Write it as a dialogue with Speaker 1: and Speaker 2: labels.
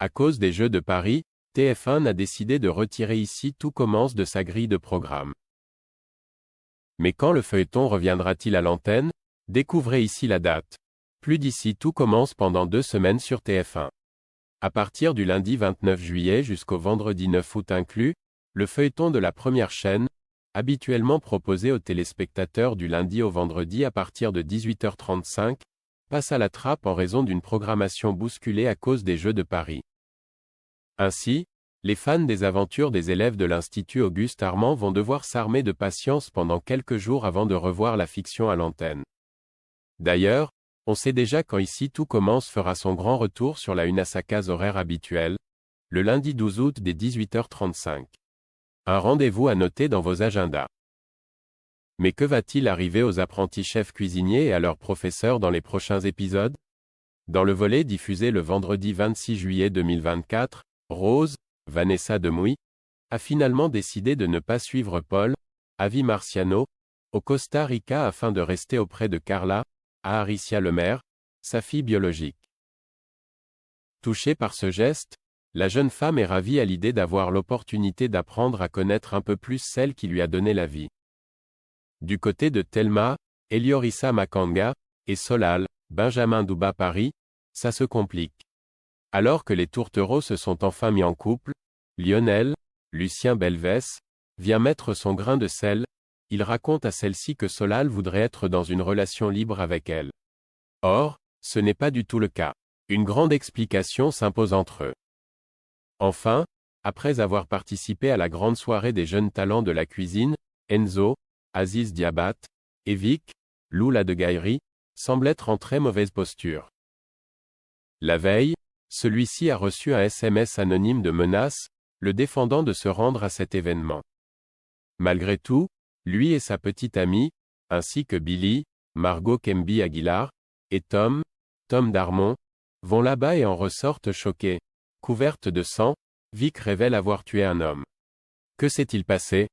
Speaker 1: À cause des Jeux de Paris, TF1 a décidé de retirer Ici tout commence de sa grille de programme. Mais quand le feuilleton reviendra-t-il à l'antenne? Découvrez ici la date. Plus d'Ici tout commence pendant 2 semaines sur TF1. À partir du lundi 29 juillet jusqu'au vendredi 9 août inclus, le feuilleton de la première chaîne, habituellement proposé aux téléspectateurs du lundi au vendredi à partir de 18h35, passe à la trappe en raison d'une programmation bousculée à cause des Jeux de Paris. Ainsi, les fans des aventures des élèves de l'Institut Auguste Armand vont devoir s'armer de patience pendant quelques jours avant de revoir la fiction à l'antenne. D'ailleurs, on sait déjà quand Ici tout commence fera son grand retour sur la une à sa case horaire habituelle, le lundi 12 août dès 18h35. Un rendez-vous à noter dans vos agendas. Mais que va-t-il arriver aux apprentis chefs cuisiniers et à leurs professeurs dans les prochains épisodes? Dans le volet diffusé le vendredi 26 juillet 2024, Rose, Vanessa Demouy, a finalement décidé de ne pas suivre Paul, Avi Marciano, au Costa Rica afin de rester auprès de Carla, Aricia Lemaire, sa fille biologique. Touchée par ce geste, la jeune femme est ravie à l'idée d'avoir l'opportunité d'apprendre à connaître un peu plus celle qui lui a donné la vie. Du côté de Thelma, Eliorissa Makanga, et Solal, Benjamin Douba Paris, ça se complique. Alors que les tourtereaux se sont enfin mis en couple, Lionel, Lucien Belvès, vient mettre son grain de sel, il raconte à celle-ci que Solal voudrait être dans une relation libre avec elle. Or, ce n'est pas du tout le cas. Une grande explication s'impose entre eux. Enfin, après avoir participé à la grande soirée des jeunes talents de la cuisine, Enzo, Aziz Diabat, et Vic, Lou Ladegaillerie, semblent être en très mauvaise posture. La veille, celui-ci a reçu un SMS anonyme de menace, le défendant de se rendre à cet événement. Malgré tout, lui et sa petite amie, ainsi que Billy, Margot Kemby Aguilar, et Tom Darmon, vont là-bas et en ressortent choqués. Couverte de sang, Vic révèle avoir tué un homme. Que s'est-il passé?